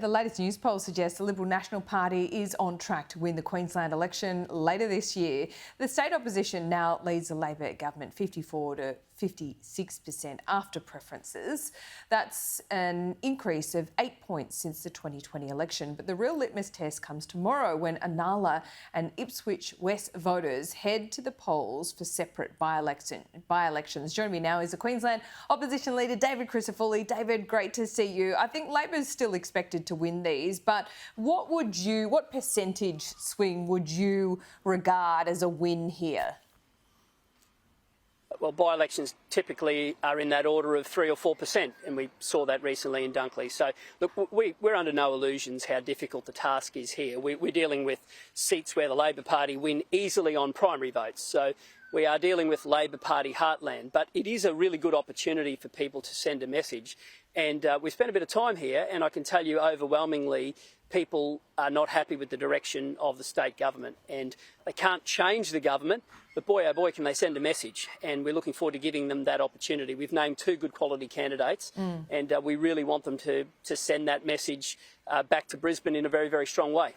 The latest news poll suggests the Liberal National Party is on track to win the Queensland election later this year. The state opposition now leads the Labor government 54 to 56% after preferences. That's an increase of 8 points since the 2020 election. But the real litmus test comes tomorrow when Inala and Ipswich West voters head to the polls for separate by-elections. Joining me now is the Queensland Opposition leader, David Crisafulli. David, great to see you. I think Labor's still expected to win these, but what percentage swing would you regard as a win here? Well, by-elections typically are in that order of 3 or 4%, and we saw that recently in Dunkley. So, look, we're under no illusions how difficult the task is here. We're dealing with seats where the Labor Party win easily on primary votes. So we are dealing with Labor Party heartland, but it is a really good opportunity for people to send a message. And we've spent a bit of time here, and I can tell you overwhelmingly people are not happy with the direction of the state government. And they can't change the government, but boy, oh boy, can they send a message. And we're looking forward to giving them that opportunity. We've named 2 good quality candidates, and we really want them to send that message back to Brisbane in a very, very strong way.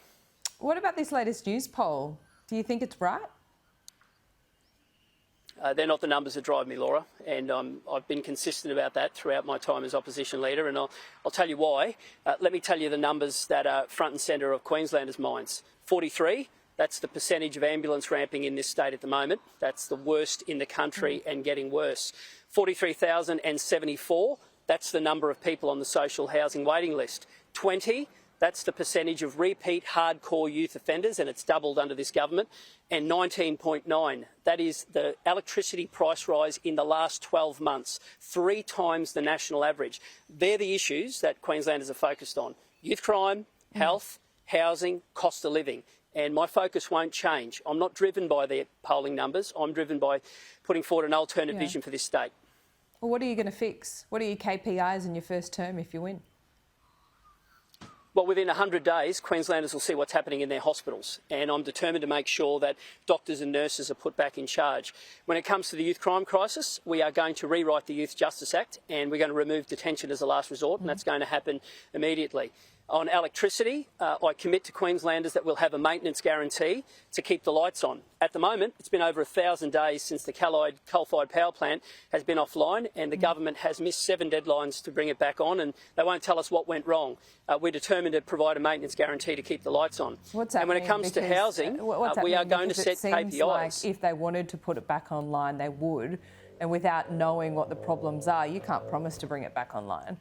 What about this latest news poll? Do you think it's right? They're not the numbers that drive me, Laura, and I've been consistent about that throughout my time as opposition leader, and I'll tell you why. Let me tell you the numbers that are front and centre of Queenslanders' minds. 43, that's the percentage of ambulance ramping in this state at the moment. That's the worst in the country and getting worse. 43,074, that's the number of people on the social housing waiting list. 20, that's the percentage of repeat hardcore youth offenders, and it's doubled under this government. And 19.9, that is the electricity price rise in the last 12 months, 3 times the national average. They're the issues that Queenslanders are focused on. Youth crime, health, housing, cost of living. And my focus won't change. I'm not driven by the polling numbers. I'm driven by putting forward an alternate vision for this state. Well, what are you going to fix? What are your KPIs in your first term if you win? Well, within 100 days, Queenslanders will see what's happening in their hospitals, and I'm determined to make sure that doctors and nurses are put back in charge. When it comes to the youth crime crisis, we are going to rewrite the Youth Justice Act, and we're going to remove detention as a last resort, and that's going to happen immediately. On electricity, I commit to Queenslanders that we'll have a maintenance guarantee to keep the lights on. At the moment, it's been over 1,000 days since the Callide coal-fired power plant has been offline, and the government has missed 7 deadlines to bring it back on, and they won't tell us what went wrong. We're determined to provide a maintenance guarantee to keep the lights on. And when it comes to housing, we are going to set KPIs. Like if they wanted to put it back online, they would, and without knowing what the problems are, you can't promise to bring it back online.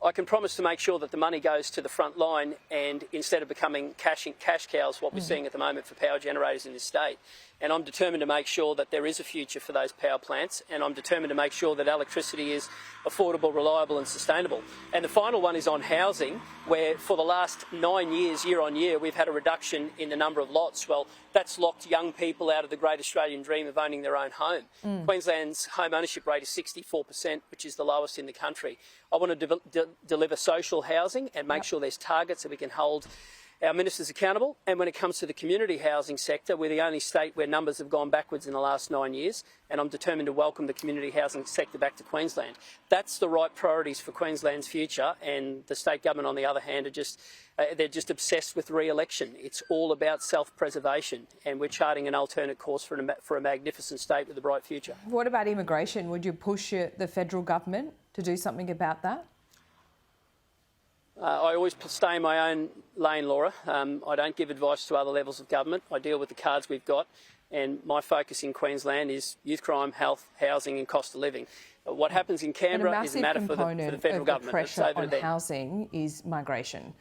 I can promise to make sure that the money goes to the front line, and instead of becoming cash cows, what we're seeing at the moment for power generators in this state. And I'm determined to make sure that there is a future for those power plants, and I'm determined to make sure that electricity is affordable, reliable and sustainable. And the final one is on housing, where for the last 9 years, year on year, we've had a reduction in the number of lots. Well, that's locked young people out of the great Australian dream of owning their own home. Queensland's home ownership rate is 64%, which is the lowest in the country. I want to deliver social housing and make sure there's targets that we can hold our ministers accountable. And when it comes to the community housing sector, we're the only state where numbers have gone backwards in the last 9 years, and I'm determined to welcome the community housing sector back to Queensland. That's the right priorities for Queensland's future, and the state government, on the other hand, they're just obsessed with re-election. It's all about self-preservation, and we're charting an alternate course for a magnificent state with a bright future. What about immigration? Would you push the federal government to do something about that? I always stay in my own lane, Laura. I don't give advice to other levels of government. I deal with the cards we've got, and my focus in Queensland is youth crime, health, housing and cost of living. What happens in Canberra is a matter for the federal government. Pressure on housing is migration.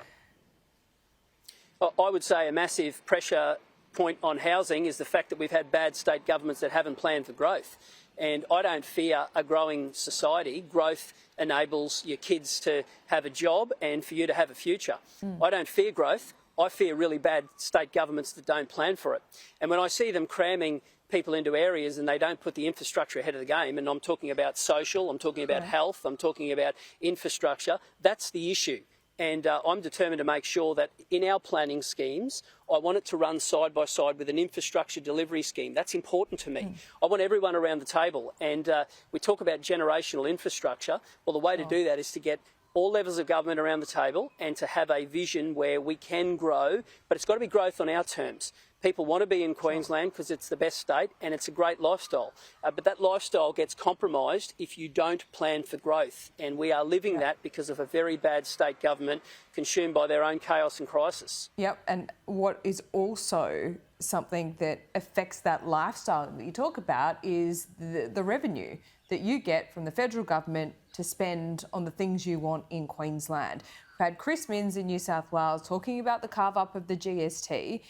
I would say a massive pressure point on housing is the fact that we've had bad state governments that haven't planned for growth. And I don't fear a growing society. Growth enables your kids to have a job and for you to have a future. I don't fear growth. I fear really bad state governments that don't plan for it. And when I see them cramming people into areas and they don't put the infrastructure ahead of the game, and I'm talking about social, I'm talking about health, I'm talking about infrastructure, that's the issue. And I'm determined to make sure that in our planning schemes, I want it to run side by side with an infrastructure delivery scheme. That's important to me. I want everyone around the table. And we talk about generational infrastructure. Well, the way to do that is to get all levels of government around the table and to have a vision where we can grow, but it's got to be growth on our terms. People want to be in Queensland because it's the best state and it's a great lifestyle. But that lifestyle gets compromised if you don't plan for growth. And we are living that because of a very bad state government consumed by their own chaos and crisis. Yep, and what is also something that affects that lifestyle that you talk about is the revenue that you get from the federal government to spend on the things you want in Queensland. We've had Chris Minns in New South Wales talking about the carve-up of the GST,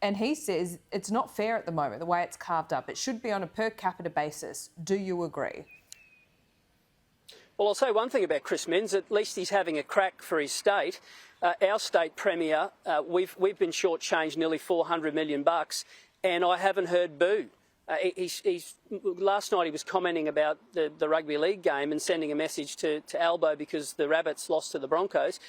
and he says it's not fair at the moment, the way it's carved up. It should be on a per capita basis. Do you agree? Well, I'll say one thing about Chris Minns. At least he's having a crack for his state. Our state premier, we've been shortchanged nearly $400 million, and I haven't heard boo. Last night he was commenting about the rugby league game and sending a message to Albo because the Rabbits lost to the Broncos.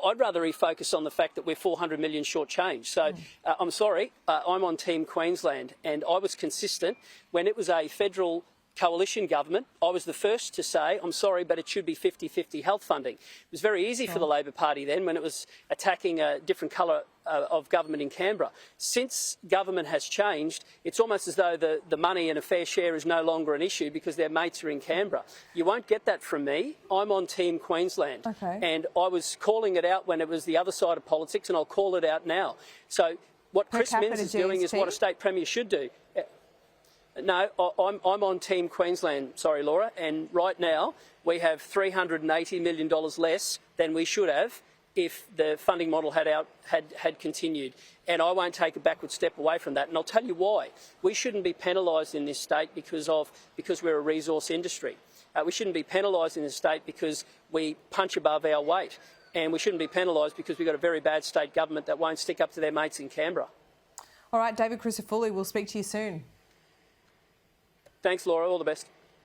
I'd rather he focus on the fact that we're $400 million shortchanged. So I'm sorry, I'm on Team Queensland, and I was consistent when it was a federal coalition government. I was the first to say, I'm sorry, but it should be 50-50 health funding. It was very easy for the Labor Party then when it was attacking a different colour of government in Canberra. Since government has changed, it's almost as though the money and a fair share is no longer an issue because their mates are in Canberra. You won't get that from me. I'm on Team Queensland. Okay. And I was calling it out when it was the other side of politics, and I'll call it out now. So what Chris Minns is doing is what a state premier should do. No, I'm on Team Queensland, sorry, Laura, and right now we have $380 million less than we should have if the funding model had continued. And I won't take a backward step away from that, and I'll tell you why. We shouldn't be penalised in this state because we're a resource industry. We shouldn't be penalised in this state because we punch above our weight, and we shouldn't be penalised because we've got a very bad state government that won't stick up to their mates in Canberra. All right, David Crisafulli, we'll speak to you soon. Thanks, Laura. All the best.